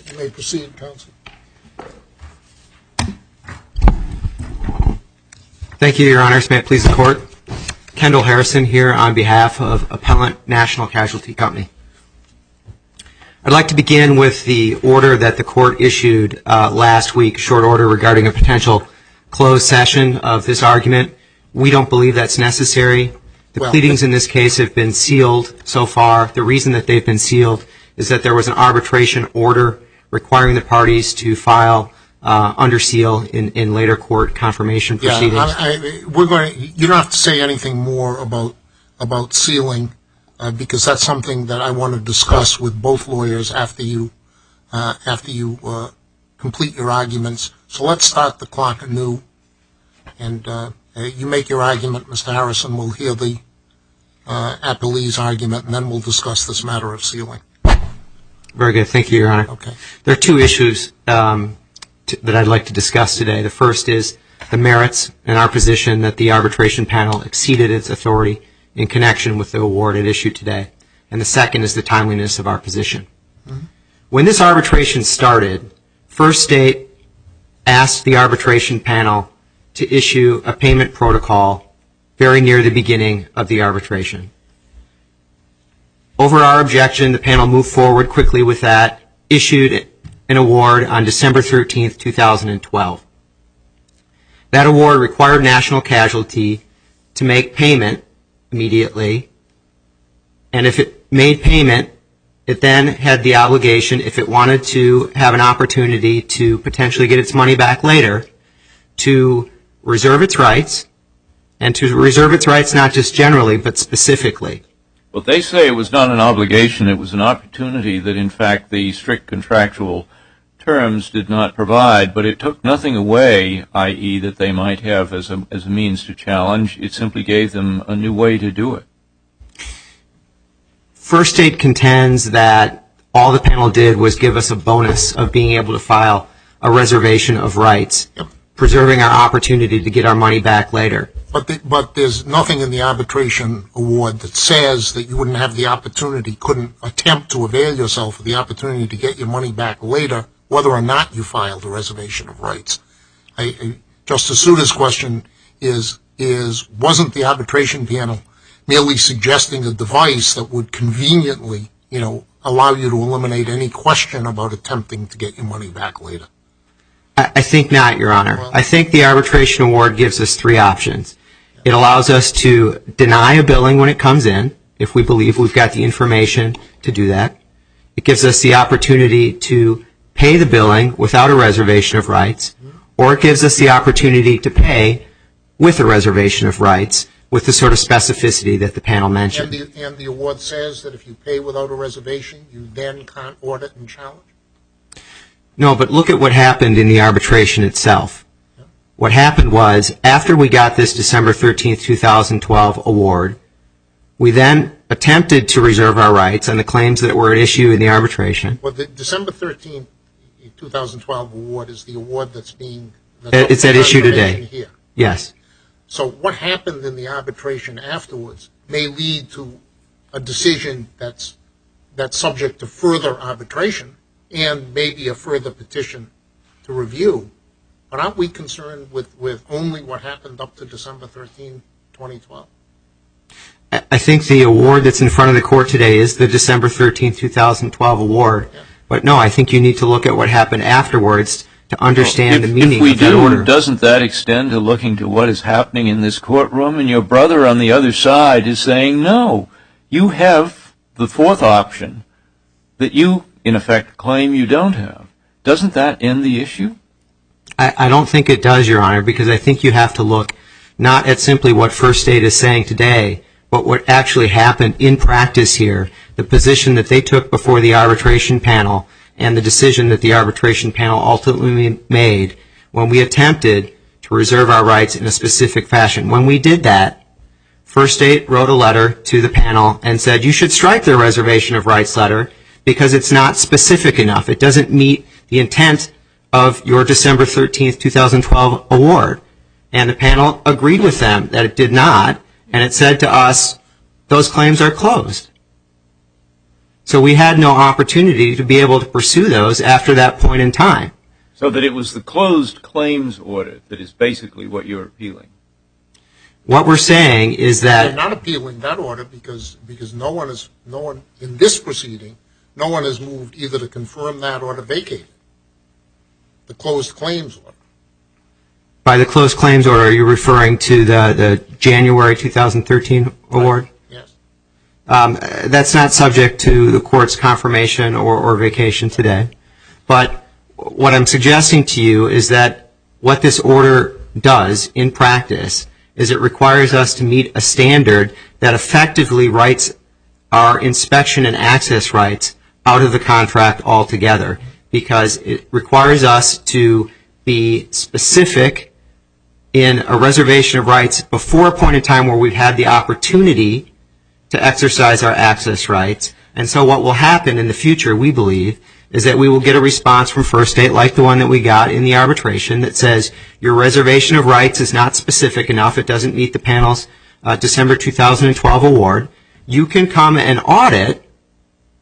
You may proceed, counsel. Thank you, Your Honors. May it please the Court. Kendall Harrison here on behalf of Appellant National Casualty Company. I'd like to begin with the order that the Court issued last week, short order regarding a potential closed session of this argument. We don't believe that's necessary. The pleadings in this case have been sealed so far. The reason that they've been sealed is that there was an arbitration order requiring the parties to file under seal in later court confirmation proceedings. You don't have to say anything more about sealing because that's something that I want to discuss with both lawyers after you complete your arguments. So let's start the clock anew, and you make your argument, Mr. Harrison. We'll hear the appellee's argument, and then we'll discuss this matter of sealing. Very good. Thank you, Your Honor. Okay. There are two issues that I'd like to discuss today. The first is the merits and our position that the arbitration panel exceeded its authority in connection with the award it issued today. And the second is the timeliness of our position. Mm-hmm. When this arbitration started, First State asked the arbitration panel to issue a payment protocol very near the beginning of the arbitration. Over our objection, the panel moved forward quickly with that, issued an award on December 13th, 2012. That award required National Casualty to make payment immediately, and if it made payment, it then had the obligation, if it wanted to have an opportunity to potentially get its money back later, to reserve its rights, and to reserve its rights not just generally, but specifically. Well, they say it was not an obligation, it was an opportunity that, in fact, the strict contractual terms did not provide, but it took nothing away, i.e. that they might have as a means to challenge. It simply gave them a new way to do it. First State contends that all the panel did was give us a bonus of being able to file a reservation of rights, preserving our opportunity to get our money back later. But there's nothing in the arbitration award that says that you wouldn't have the opportunity, couldn't attempt to avail yourself of the opportunity to get your money back later, whether or not you filed a reservation of rights. Justice Souter's question is wasn't the arbitration panel merely suggesting a device that would conveniently, allow you to eliminate any question about attempting to get your money back later? I think not, Your Honor. I think the arbitration award gives us three options. It allows us to deny a billing when it comes in, if we believe we've got the information to do that. It gives us the opportunity to pay the billing without a reservation of rights, or it gives us the opportunity to pay with a reservation of rights with the sort of specificity that the panel mentioned. And the award says that if you pay without a reservation, you then can't audit and challenge? No, but look at what happened in the arbitration itself. What happened was, after we got this December 13th, 2012 award, we then attempted to reserve our rights on the claims that were at issue in the arbitration. Well, the December 13th, 2012 award is the award that's being... It's at issue today. Here. Yes. So what happened in the arbitration afterwards may lead to a decision that's subject to further arbitration and maybe a further petition to review. But aren't we concerned with only what happened up to December 13, 2012? I think the award that's in front of the court today is the December 13, 2012 award. Yeah. But no, I think you need to look at what happened afterwards to understand the meaning of that order. Doesn't that extend to looking to what is happening in this courtroom? And your brother on the other side is saying, no, you have the fourth option that you, in effect, claim you don't have. Doesn't that end the issue? I don't think it does, Your Honor, because I think you have to look not at simply what First State is saying today, but what actually happened in practice here, the position that they took before the arbitration panel, and the decision that the arbitration panel ultimately made when we attempted to reserve our rights in a specific fashion. When we did that, First State wrote a letter to the panel and said, you should strike their reservation of rights letter because it's not specific enough. It doesn't meet the intent of your December 13, 2012 award. And the panel agreed with them that it did not, and it said to us, those claims are closed. So we had no opportunity to be able to pursue those after that point in time. So that it was the closed claims order that is basically what you're appealing. What we're saying is that They're not appealing that order because no one in this proceeding, no one has moved either to confirm that or to vacate it. The closed claims order. by the closed claims order, are you referring to the January 2013 award? Yes. That's not subject to the court's confirmation or vacation today. But what I'm suggesting to you is that what this order does in practice is it requires us to meet a standard that effectively writes our inspection and access rights out of the contract altogether, because it requires us to be specific in a reservation of rights before a point in time where we've had the opportunity to exercise our access rights. And so what will happen in the future, we believe, is that we will get a response from First State like the one that we got in the arbitration that says your reservation of rights is not specific enough, it doesn't meet the panel's December 2012 award. You can come and audit,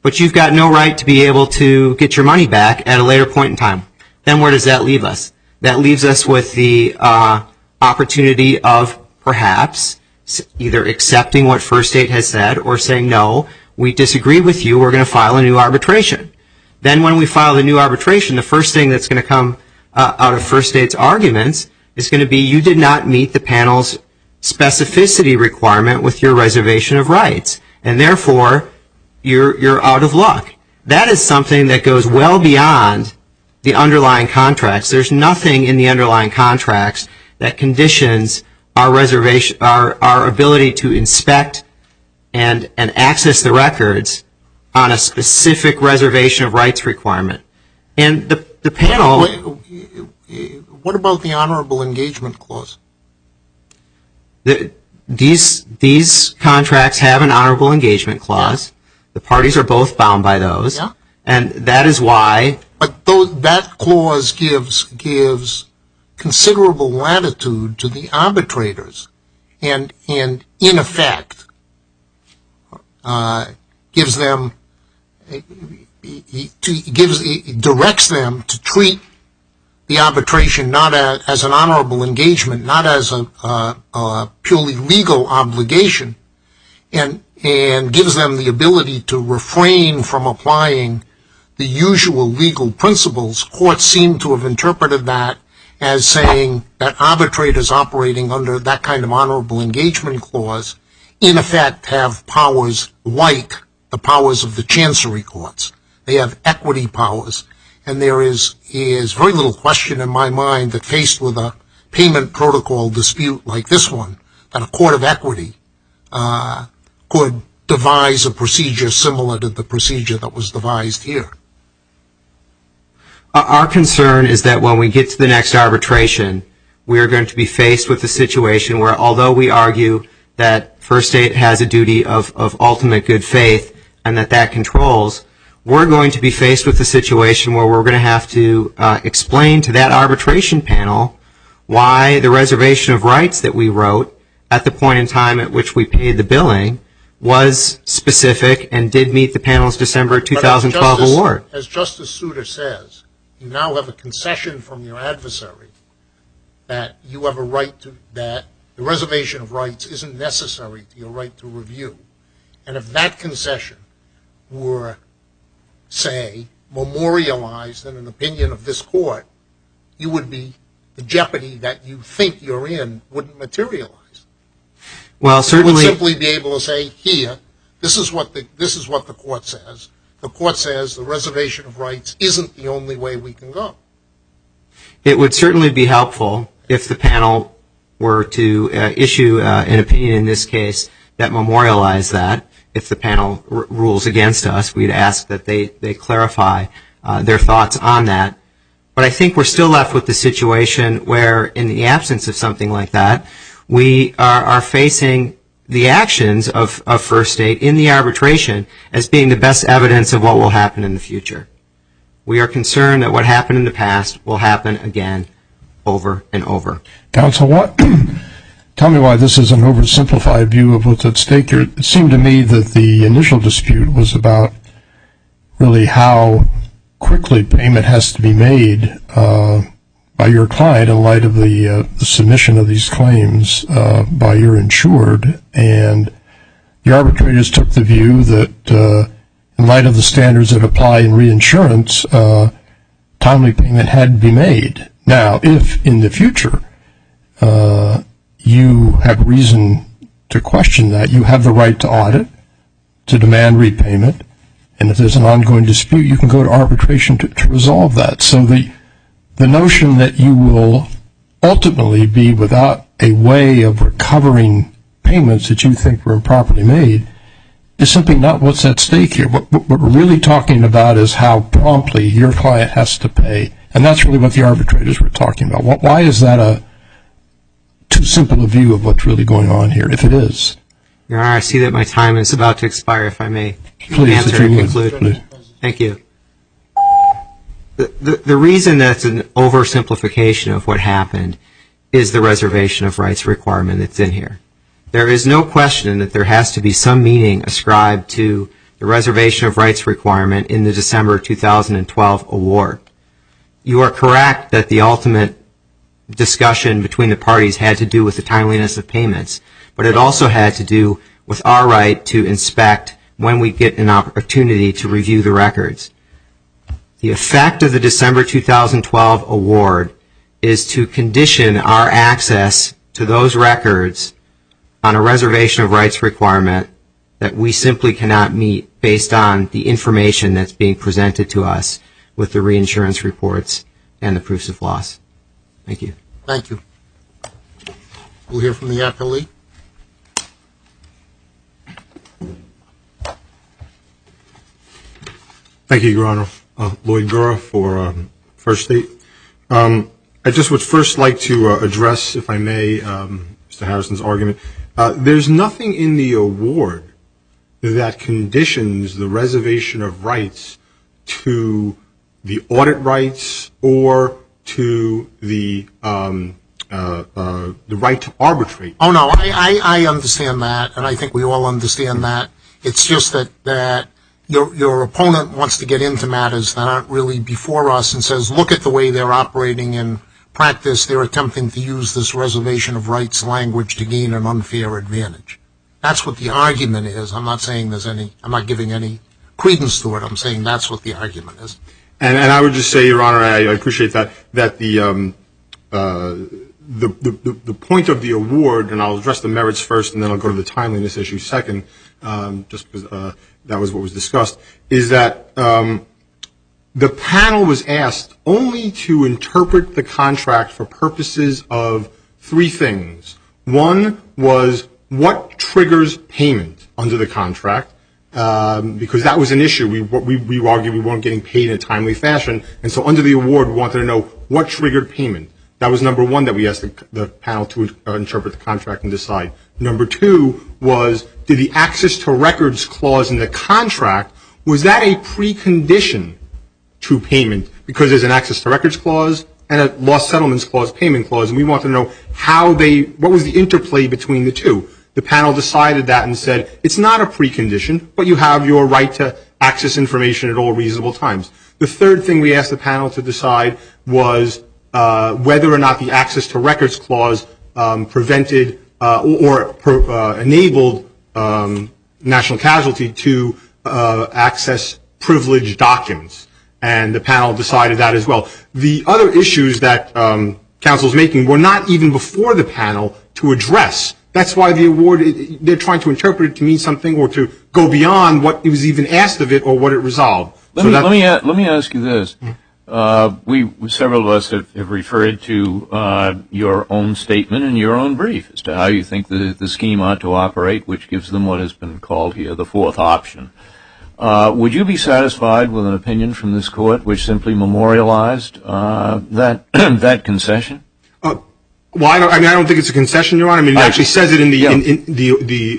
but you've got no right to be able to get your money back at a later point in time. Then where does that leave us? That leaves us with the opportunity of perhaps either accepting what First State has said or saying, no, we disagree with you, we're going to file a new arbitration. Then when we file the new arbitration, the first thing that's going to come out of First State's arguments is going to be you did not meet the panel's specificity requirement with your reservation of rights, and therefore you're out of luck. That is something that goes well beyond the underlying contracts. There's nothing in the underlying contracts that conditions our reservation, our ability to inspect and access the records on a specific reservation of rights requirement. And the panel... What about the honorable engagement clause? These contracts have an honorable engagement clause. Yeah. The parties are both bound by those. Yeah. And that is why... But that clause gives considerable latitude to the arbitrators and in effect gives them... directs them to treat the arbitration not as an honorable engagement, not as a purely legal obligation, and gives them the ability to refrain from applying the usual legal principles. Courts seem to have interpreted that as saying that arbitrators operating under that kind of honorable engagement clause in effect have powers like the powers of the chancery courts. They have equity powers, and there is very little question in my mind that faced with a payment protocol dispute like this one, that a court of equity could devise a procedure similar to the procedure that was devised here. Our concern is that when we get to the next arbitration, we are going to be faced with a situation where, although we argue that First State has a duty of ultimate good faith and that controls, we're going to be faced with a situation where we're going to have to explain to that arbitration panel why the reservation of rights that we wrote at the point in time at which we paid the billing was specific and did meet the panel's December 2012 award. As Justice Souter says, you now have a concession from your adversary that you have a right to, that the reservation of rights isn't necessary to your right to review. And if that concession were, say, memorialized in an opinion of this court, you would be, the jeopardy that you think you're in wouldn't materialize. Well, certainly... You would simply be able to say, here, this is what the court says. The court says the reservation of rights isn't the only way we can go. It would certainly be helpful if the panel were to issue an opinion in this case that memorialized that. If the panel rules against us, we'd ask that they clarify their thoughts on that. But I think we're still left with the situation where, in the absence of something like that, we are facing the actions of First State in the arbitration as being the best evidence of what will happen in the future. We are concerned that what happened in the past will happen again over and over. Counsel, tell me why this is an oversimplified view of what's at stake here. It seemed to me that the initial dispute was about really how quickly payment has to be made by your client in light of the submission of these claims by your insured. And the arbitrators took the view that in light of the standards that apply in reinsurance, timely payment had to be made. Now, if in the future you have reason to question that, you have the right to audit, to demand repayment, and if there's an ongoing dispute, you can go to arbitration to resolve that. So the notion that you will ultimately be without a way of recovering payments that you think were improperly made is simply not what's at stake here. What we're really talking about is how promptly your client has to pay, and that's really what the arbitrators were talking about. Why is that a too simple a view of what's really going on here, if it is? Your Honor, I see that my time is about to expire, if I may Please, answer and if you would, conclude. please. Thank you. The reason that's an oversimplification of what happened is the reservation of rights requirement that's in here. There is no question that there has to be some meaning ascribed to the reservation of rights requirement in the December 2012 award. You are correct that the ultimate discussion between the parties had to do with the timeliness of payments, but it also had to do with our right to inspect when we get an opportunity to review the records. The effect of the December 2012 award is to condition our access to those records on a reservation of rights requirement that we simply cannot meet based on the information that's being presented to us with the reinsurance reports and the proofs of loss. Thank you. Thank you. We'll hear from the appellee. Thank you, Your Honor. Lloyd Gura for First State. I just would first like to address, if I may, Mr. Harrison's argument. There's nothing in the award that conditions the reservation of rights to the audit rights or to the right to arbitrate. Oh, no, I understand that, and I think we all understand that. It's just that your opponent wants to get into matters that aren't really before us and says, look at the way they're operating in practice. They're attempting to use this reservation of rights language to gain an unfair advantage. That's what the argument is. I'm not saying I'm not giving any credence to it. I'm saying that's what the argument is. And I would just say, Your Honor, I appreciate that the point of the award, and I'll address the merits first and then I'll go to the timeliness issue second, just because that was what was discussed, is that the panel was asked only to interpret the contract for purposes of three things. One was what triggers payment under the contract, because that was an issue. We argued we weren't getting paid in a timely fashion, and so under the award we wanted to know what triggered payment. That was number one that we asked the panel to interpret the contract and decide. Number two was, did the access to records clause in the contract, was that a precondition to payment? Because there's an access to records clause and a loss settlements clause, payment clause, and we want to know what was the interplay between the two. The panel decided that and said, it's not a precondition, but you have your right to access information at all reasonable times. The third thing we asked the panel to decide was whether or not the access to records clause prevented or enabled National Casualty to access privileged documents. And the panel decided that as well. The other issues that counsel's making were not even before the panel to address. That's why the award, they're trying to interpret it to mean something or to go beyond what was even asked of it or what it resolved. Let me ask you this. Several of us have referred to your own statement and your own brief as to how you think the scheme ought to operate, which gives them what has been called here the fourth option. Would you be satisfied with an opinion from this court which simply memorialized that concession? Well, I don't think it's a concession, Your Honor. I mean, it actually says it in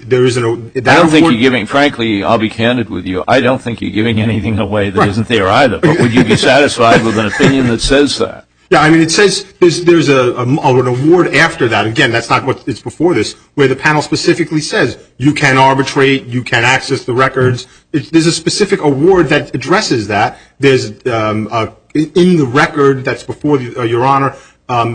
there is an. I don't think you're giving. Frankly, I'll be candid with you. I don't think you're giving anything away that isn't there either. But would you be satisfied with an opinion that says that? Yeah, I mean, it says there's an award after that. Again, that's not what it's before this, where the panel specifically says you can arbitrate, you can access the records. There's a specific award that addresses that. There's in the record that's before Your Honor,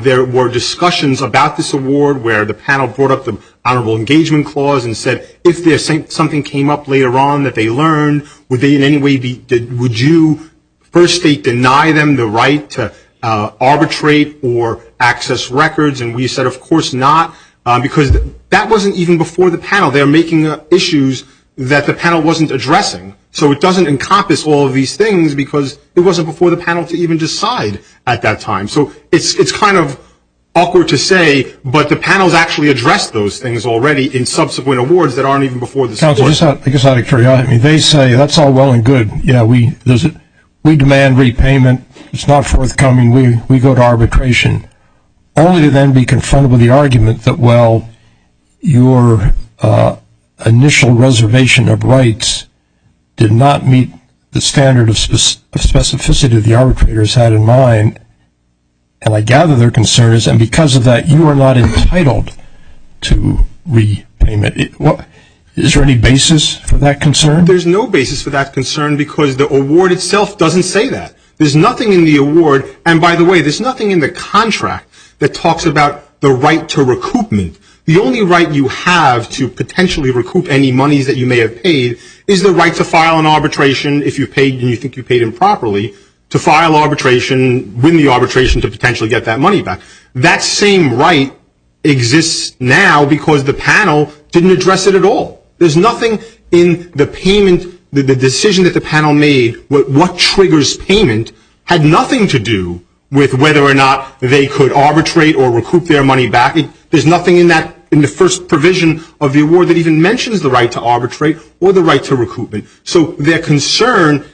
there were discussions about this award where the panel brought up the honorable engagement clause and said if there's something came up later on that they learned, would they in any way would you first state deny them the right to arbitrate or access records? And we said, of course not, because that wasn't even before the panel. They're making issues that the panel wasn't addressing. So it doesn't encompass all of these things because it wasn't before the panel to even decide at that time. So it's kind of awkward to say, but the panel's actually addressed those things already in subsequent awards that aren't even before the court. Counsel, I guess out of curiosity, I mean, they say that's all well and good. Yeah, we demand repayment. It's not forthcoming. We go to arbitration, only to then be confronted with the argument that, well, your initial reservation of rights did not meet the standard of specificity the arbitrators had in mind. And I gather their concern is, and because of that, you are not entitled to repayment. Is there any basis for that concern? There's no basis for that concern because the award itself doesn't say that. There's nothing in the award, and by the way, there's nothing in the contract that talks about the right to recoupment. The only right you have to potentially recoup any monies that you may have paid is the right to file an arbitration if you paid and you think you paid improperly, to file arbitration, win the arbitration to potentially get that money back. That same right exists now because the panel didn't address it at all. There's nothing in the payment, the decision that the panel made, what triggers payment, had nothing to do with whether or not they could arbitrate or recoup their money back. There's nothing in the first provision of the award that even mentions the right to arbitrate or the right to recoupment. So their concern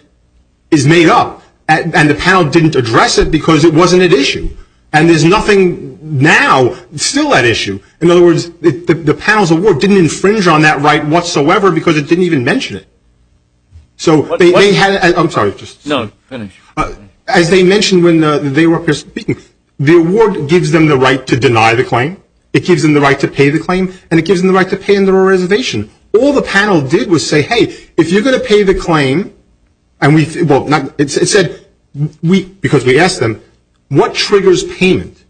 is made up, and the panel didn't address it because it wasn't at issue. And there's nothing now still at issue. In other words, the panel's award didn't infringe on that right whatsoever because it didn't even mention it. So they had, I'm sorry, just. No, finish. As they mentioned when they were up here speaking, the award gives them the right to deny the claim, it gives them the right to pay the claim, and it gives them the right to pay under a reservation. All the panel did was say, hey, if you're going to pay the claim, and it said, because we asked them, what triggers payment?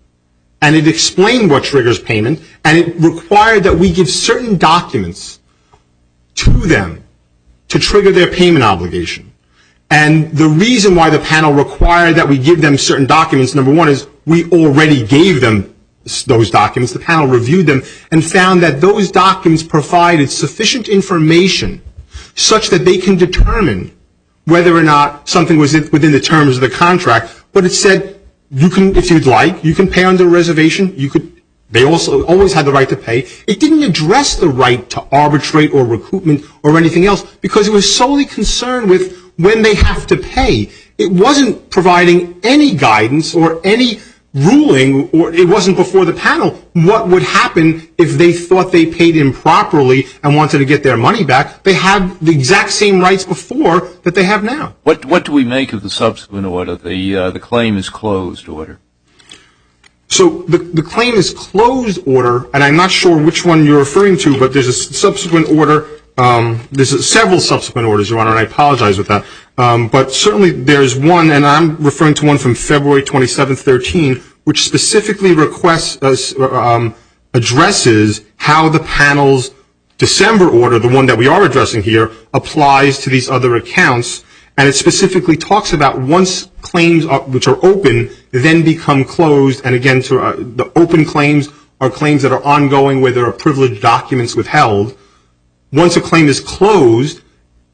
And it explained what triggers payment, and it required that we give certain documents to them to trigger their payment obligation. And the reason why the panel required that we give them certain documents, number one, is we already gave them those documents. The panel reviewed them and found that those documents provided sufficient information such that they can determine whether or not something was within the terms of the contract. But it said, you can, if you'd like, you can pay under a reservation. They also always had the right to pay. It didn't address the right to arbitrate or recoupment or anything else because it was solely concerned with when they have to pay. It wasn't providing any guidance or any ruling, or it wasn't before the panel what would happen if they thought they paid improperly and wanted to get their money back. They had the exact same rights before that they have now. What do we make of the subsequent order, the claim is closed order? So the claim is closed order, and I'm not sure which one you're referring to, but there's a subsequent order. There's several subsequent orders, Your Honor, and I apologize with that. But certainly there's one, and I'm referring to one from February 27, 13, which specifically addresses how the panel's December order, the one that we are addressing here, applies to these other accounts. And it specifically talks about once claims which are open then become closed, and again, the open claims are claims that are ongoing where there are privileged documents withheld. Once a claim is closed,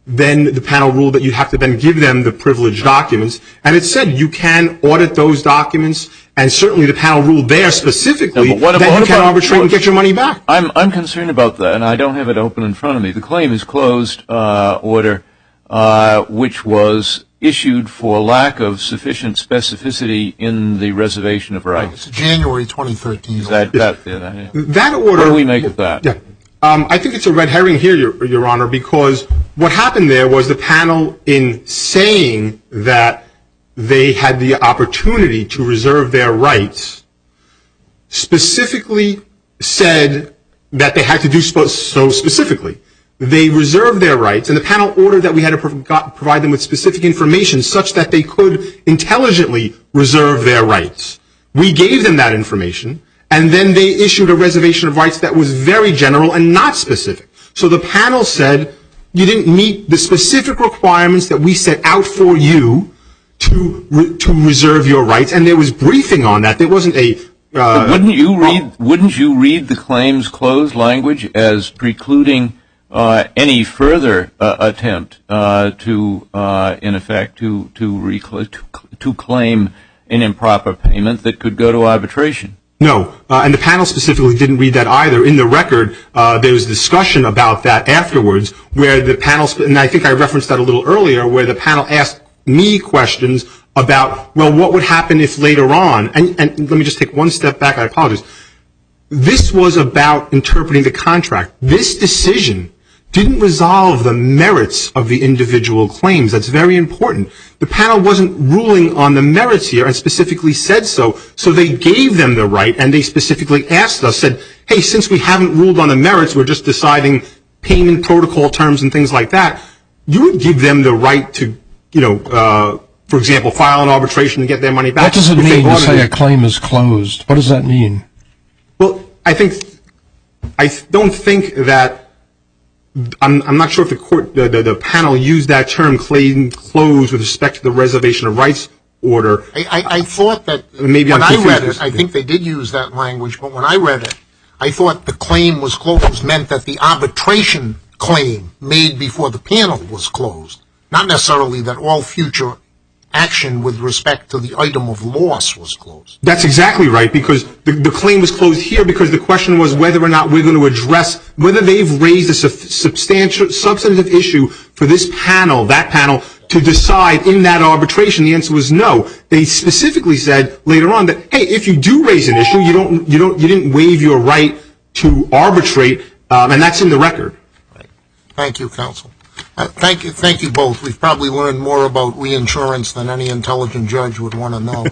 then the panel ruled that you have to then give them the privileged documents. And it said you can audit those documents, and certainly the panel ruled there specifically that you can arbitrate and get your money back. I'm concerned about that, and I don't have it open in front of me. The claim is closed order, which was issued for lack of sufficient specificity in the reservation of rights. It's January 2013. That order. What do we make of that? Yeah. I think it's a red herring here, Your Honor, because what happened there was the panel, in saying that they had the opportunity to reserve their rights, specifically said that they had to do so specifically. They reserved their rights, and the panel ordered that we had to provide them with specific information such that they could intelligently reserve their rights. We gave them that information, and then they issued a reservation of rights that was very general and not specific. So the panel said, you didn't meet the specific requirements that we set out for you to reserve your rights, and there was briefing on that. There wasn't a... Wouldn't you read the claims closed language as precluding any further attempt to, in effect, to claim an improper payment that could go to arbitration? No, and the panel specifically didn't read that either. In the record, there was discussion about that afterwards, where the panel, and I think I referenced that a little earlier, where the panel asked me questions about, well, what would happen if later on, and let me just take one step back, I apologize. This was about interpreting the contract. This decision didn't resolve the merits of the individual claims. That's very important. The panel wasn't ruling on the merits here and specifically said so, so they gave them the right, and they specifically asked us, said, hey, since we haven't ruled on the merits, we're just deciding payment protocol terms and things like that, you would give them the right to, for example, file an arbitration and get their money back. What does it mean to say a claim is closed? What does that mean? Well, I don't think that, I'm not sure if the panel used that term, claim closed, with respect to the reservation of rights order. I thought that maybe when I read it, I think they did use that language, but when I read it, I thought the claim was closed meant that the arbitration claim made before the panel was closed, not necessarily that all future action with respect to the item of loss was closed. That's exactly right, because the claim was closed here because the question was whether or not we're going to address whether they've raised a substantive issue for this panel, that panel, to decide in that arbitration. The answer was no. They specifically said later on that, hey, if you do raise an issue, you didn't waive your right to arbitrate, and that's in the record. Right. Thank you, counsel. Thank you both. We've probably learned more about reinsurance than any intelligent judge would want to know.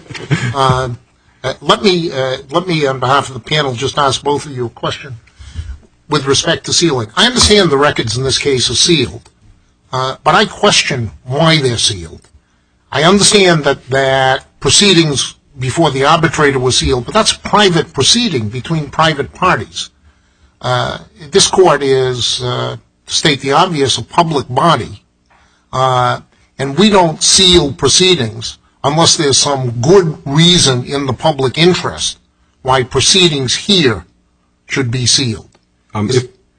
Let me, on behalf of the panel, just ask both of you a question with respect to sealing. I understand the records in this case are sealed, but I question why they're sealed. I understand that proceedings before the arbitrator were sealed, but that's a private proceeding between private parties. This court is, to state the obvious, a public body, and we don't seal proceedings unless there's some good reason in the public interest why proceedings here should be sealed.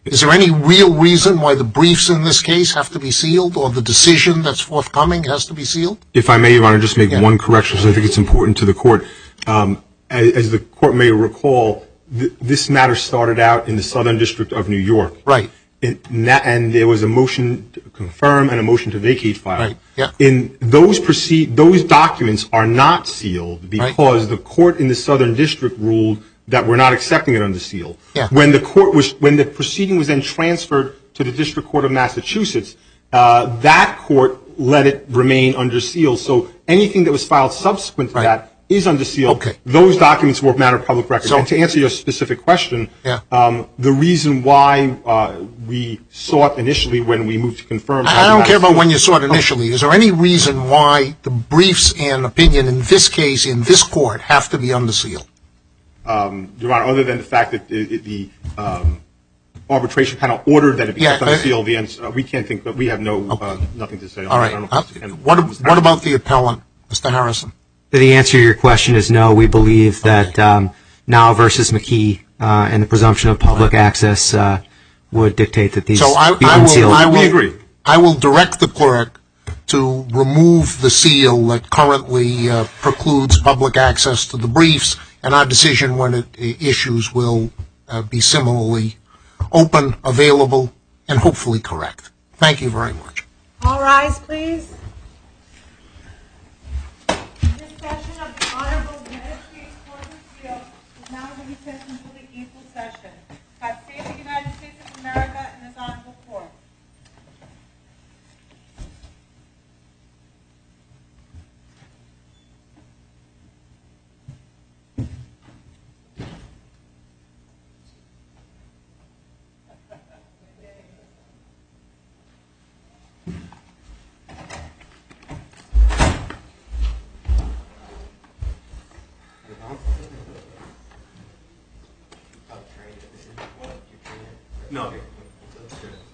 Is there any real reason why the briefs in this case have to be sealed, or the decision that's forthcoming has to be sealed? If I may, Your Honor, just make one correction, because I think it's important to the court. As the court may recall, this matter started out in the Southern District of New York. Right. And there was a motion to confirm and a motion to vacate file. Right. Yeah. In those documents are not sealed because the court in the Southern District ruled that we're not accepting it under seal. Yeah. When the proceeding was then transferred to the District Court of Massachusetts, that court let it remain under seal. So anything that was filed subsequent to that is under seal. Okay. Those documents were a matter of public record. So, and to answer your specific question, yeah. The reason why we sought initially when we moved to confirm... I don't care about when you sought initially. Is there any reason why the briefs and opinion in this case, in this court, have to be under seal? Your Honor, other than the fact that the arbitration panel ordered that it be kept under seal, we can't think that we have nothing to say on that. All right. What about the appellant, Mr. Harrison? The answer to your question is no. We believe that Now versus McKee and the presumption of public access would dictate that these be unsealed. We agree. I will direct the clerk to remove the seal that currently precludes public access to the briefs, and our decision when it issues will be similarly open, available, and hopefully correct. Thank you very much. All rise, please. This session of the Honorable United States Court of Appeals is now recessed until the April session. God save the United States of America and this honorable court. No. That's good.